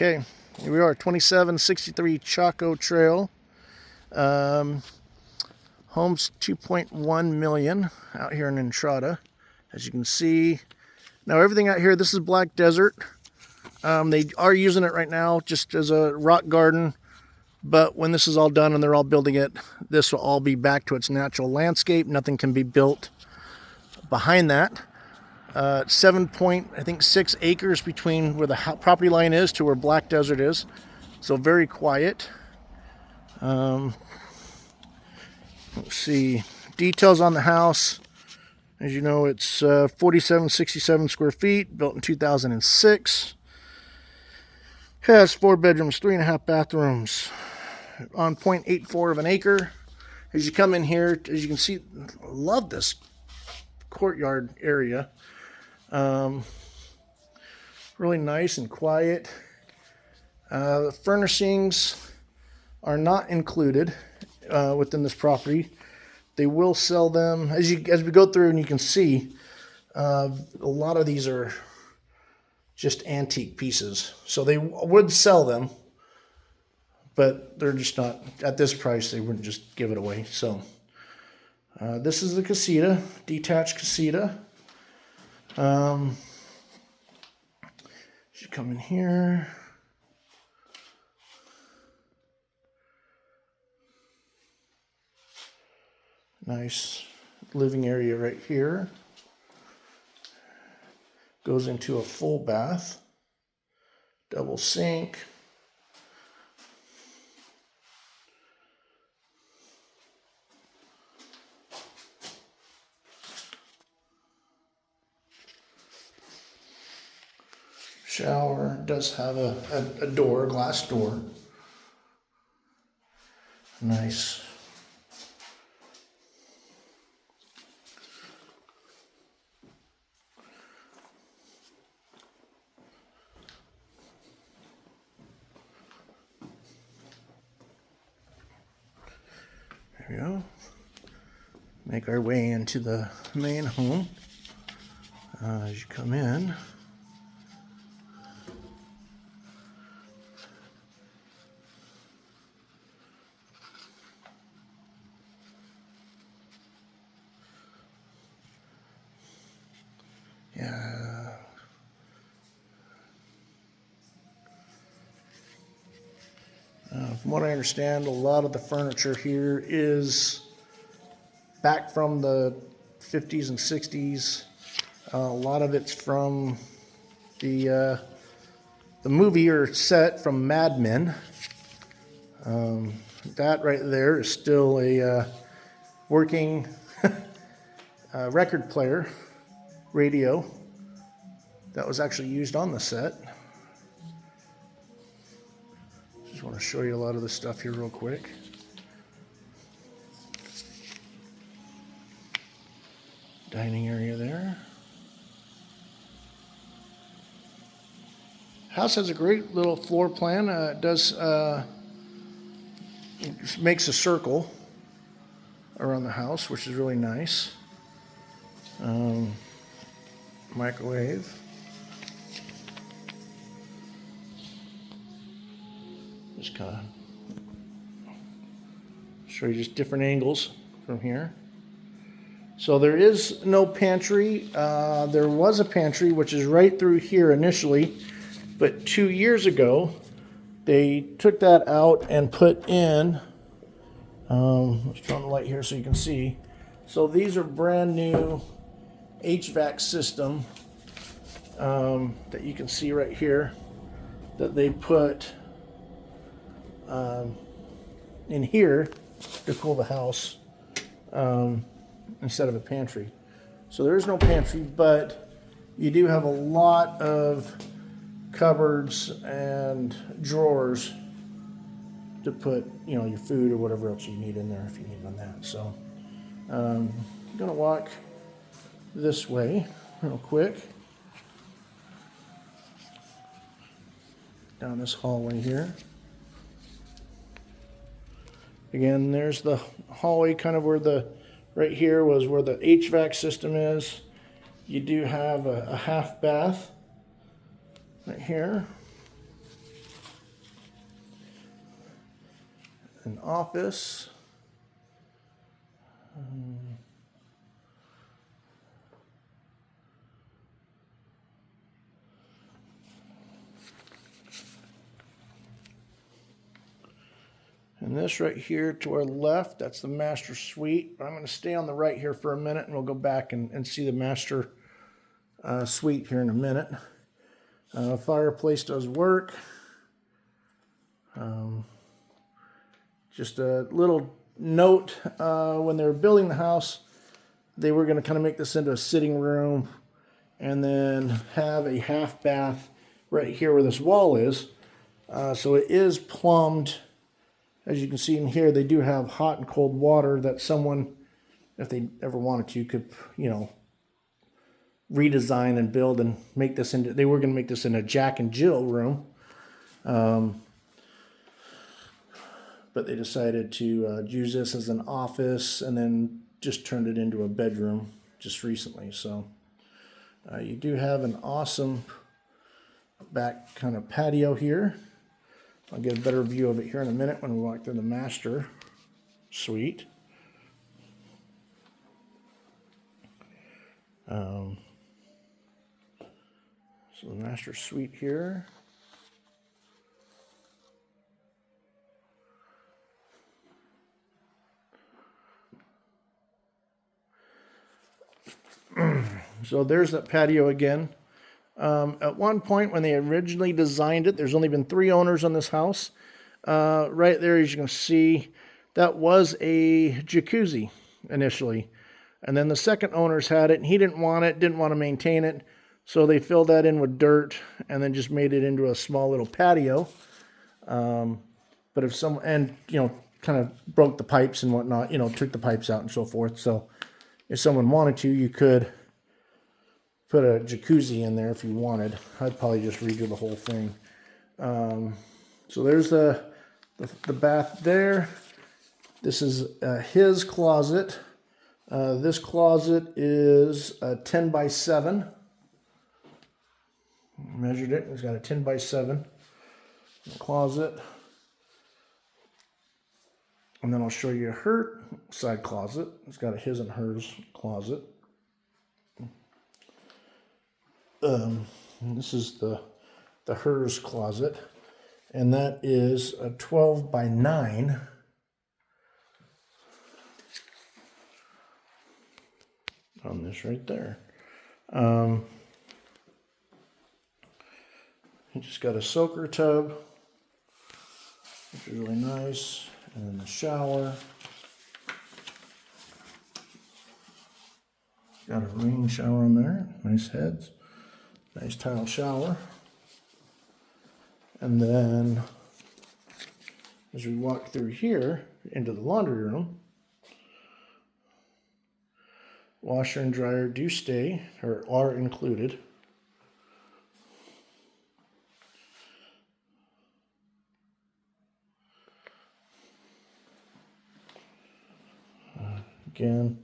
Okay, here we are, 2763 Chaco Trail. Home's 2.1 million out here in Entrada, as you can see. Now everything out here, this is black desert. They are using it right now just as a rock garden, but when this is all done and they're all building it, this will all be back to its natural landscape. Nothing can be built behind that. 7.6 acres between where the property line is to where black desert is, so very quiet. Let's see, details on the house. As you know, it's 4767 square feet, built in 2006. Has 4 bedrooms, 3.5 bathrooms, on 0.84 of an acre. As you come in here, as you can see, I love this courtyard area. Really nice and quiet. The furnishings are not included within this property. They will sell them as we go through, and you can see a lot of these are just antique pieces, so they would sell them, but they're just not at this price. They wouldn't just give it away. So this is the casita, detached casita. Should come in here. Nice living area right here. Goes into a full bath, double sink. Shower does have a door, a glass door. Nice. There we go. Make our way into the main home. As you come in, yeah. From what I understand, a lot of the furniture here is back from the 50s and 60s. A lot of it's from the movie or set from Mad Men. That right there is still a working record player, radio, that was actually used on the set. Just want to show you a lot of this stuff here real quick. Dining area there. House has a great little floor plan. It does it makes a circle around the house, which is really nice. Microwave. Just kind of show you just different angles from here. So there is no pantry. There was a pantry, which is right through here initially, but 2 years ago, they took that out and put in, let's turn on the light here so you can see. So these are brand new HVAC system that you can see right here that they put in here to cool the house instead of a pantry. So there is no pantry, but you do have a lot of cupboards and drawers to put, your food or whatever else you need in there if you need on that. So I'm gonna walk this way real quick down this hallway here. Again, there's the hallway, kind of where right here was where the HVAC system is. You do have a half bath right here. an office. And this right here to our left, that's the master suite. I'm going to stay on the right here for a minute, and we'll go back and see the master suite here in a minute. Fireplace does work. Just a little note, when they were building the house, they were going to kind of make this into a sitting room and then have a half bath right here where this wall is. So it is plumbed. As you can see in here, they do have hot and cold water that someone, if they ever wanted to, could, you know, redesign and build and make this into, they were going to make this in a Jack and Jill room. But they decided to use this as an office and then just turned it into a bedroom just recently. So you do have an awesome back kind of patio here. I'll get a better view of it here in a minute when we walk through the master suite. So the master suite here. So there's that patio again. At one point when they originally designed it, there's only been 3 owners on this house. Right there, as you can see, that was a jacuzzi initially. And then the second owners had it, and he didn't want it, didn't want to maintain it. So they filled that in with dirt and then just made it into a small little patio. But if someone, and, you know, kind of broke the pipes and whatnot, you know, took the pipes out and so forth. So if someone wanted to, you could put a jacuzzi in there if you wanted. I'd probably just redo the whole thing. So there's the bath there. This is his closet. This closet is a 10 by 7. Measured it. It's got a 10 by 7 closet. And then I'll show you her side closet. It's got a his and hers closet. This is the hers closet, and that is a 12 by 9. On this right there. You just got a soaker tub, which is really nice, and then the shower. Got a rain shower on there, nice heads. Nice tile shower. And then as we walk through here into the laundry room, washer and dryer do stay, or are included. Again,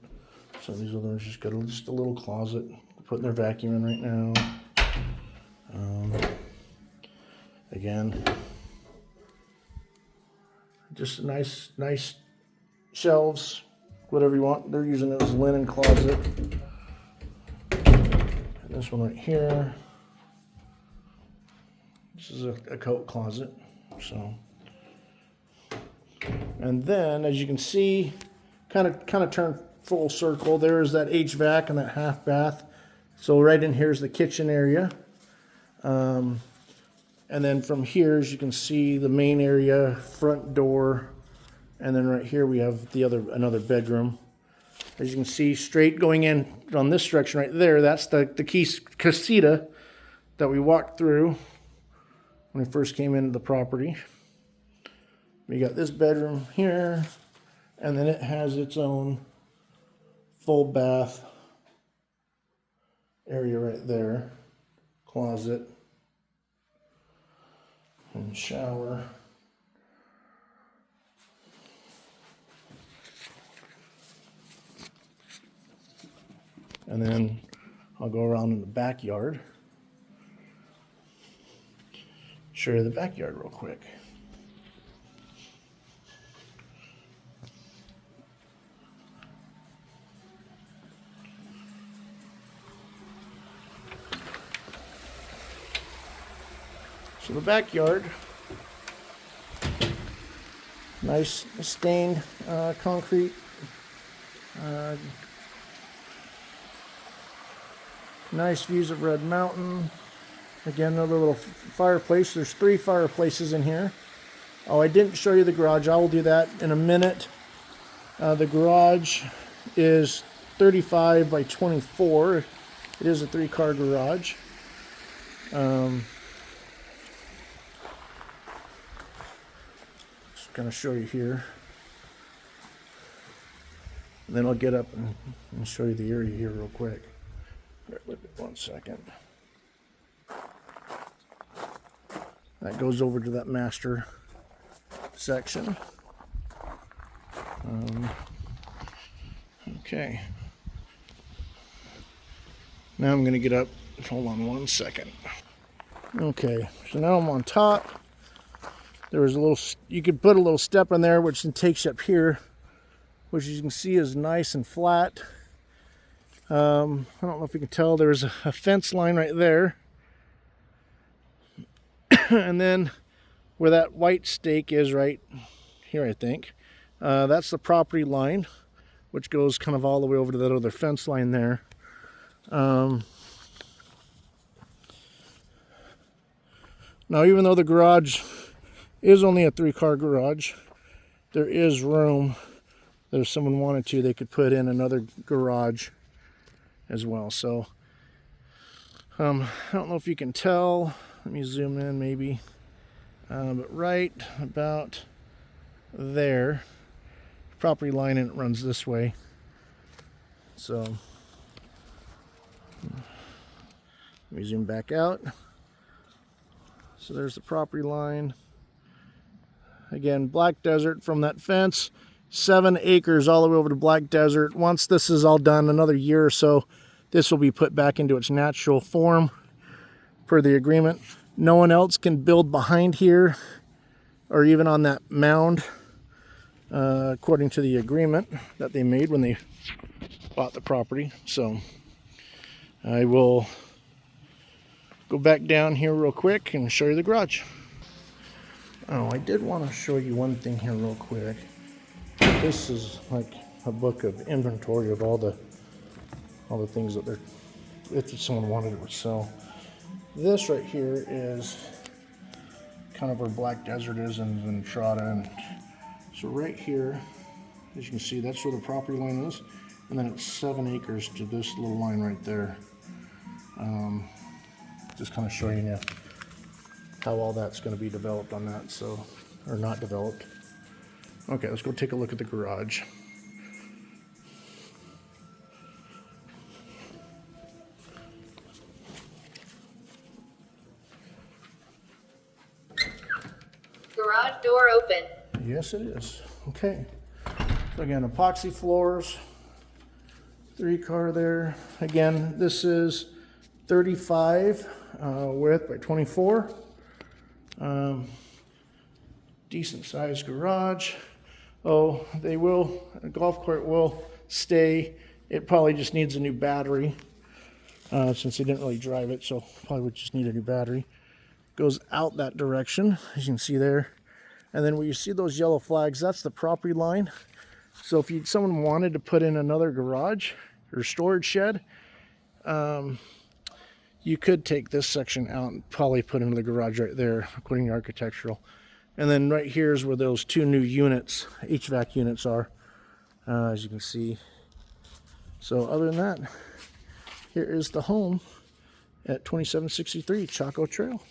so these others just got just a little closet, putting their vacuum in right now. Again, just nice shelves, whatever you want. They're using it as a linen closet. And this one right here, this is a coat closet. So, and then as you can see, kind of turn full circle. There's that HVAC and that half bath. So right in here is the kitchen area. And then from here, as you can see, the main area, front door, and then right here we have another bedroom. As you can see, straight going in on this direction right there, that's the casita that we walked through when we first came into the property. We got this bedroom here, and then it has its own full bath area right there, closet and shower. And then I'll go around in the backyard, show you the backyard real quick. So the backyard, nice stained concrete. Nice views of Red Mountain. Again, another little fireplace. There's 3 fireplaces in here. Oh, I didn't show you the garage. I will do that in a minute. The garage is 35 by 24. It is a 3-car garage. Just gonna show you here. And then I'll get up and show you the area here real quick. Bear with me 1 second. That goes over to that master section. Okay. Now I'm going to get up. Hold on 1 second. Okay, so now I'm on top. There was a little, you could put a little step in there, which takes you up here, which you can see is nice and flat. I don't know if you can tell, there's a fence line right there. And then where that white stake is right here, I think, that's the property line, which goes kind of all the way over to that other fence line there. Now, even though the garage is only a 3-car garage, there is room that if someone wanted to, they could put in another garage as well. So I don't know if you can tell. Let me zoom in maybe. But right about there, property line, and it runs this way. So let me zoom back out. So there's the property line. Again, Black Desert from that fence, 7 acres all the way over to Black Desert. Once this is all done, another year or so, this will be put back into its natural form per the agreement. No one else can build behind here or even on that mound, according to the agreement that they made when they bought the property. So I will go back down here real quick and show you the garage. Oh, I did want to show you one thing here real quick. This is like a book of inventory of all the things that they're, if someone wanted it to sell. This right here is kind of where Black Desert is and Entrada. And so right here, as you can see, that's where the property line is. And then it's 7 acres to this little line right there. Just kind of showing you how all that's going to be developed on that, so, or not developed. Okay, let's go take a look at the garage. Garage door open. Yes, it is. Okay. So again, epoxy floors, 3-car there. Again, this is 35 width by 24. Decent sized garage. Oh, a golf cart will stay. It probably just needs a new battery since they didn't really drive it, so probably would just need a new battery. Goes out that direction, as you can see there. And then where you see those yellow flags, that's the property line. So if someone wanted to put in another garage or storage shed, you could take this section out and probably put into the garage right there, according to architectural. And then right here is where those 2 new units, HVAC units are, as you can see. So other than that, here is the home at 2763 Chaco Trail.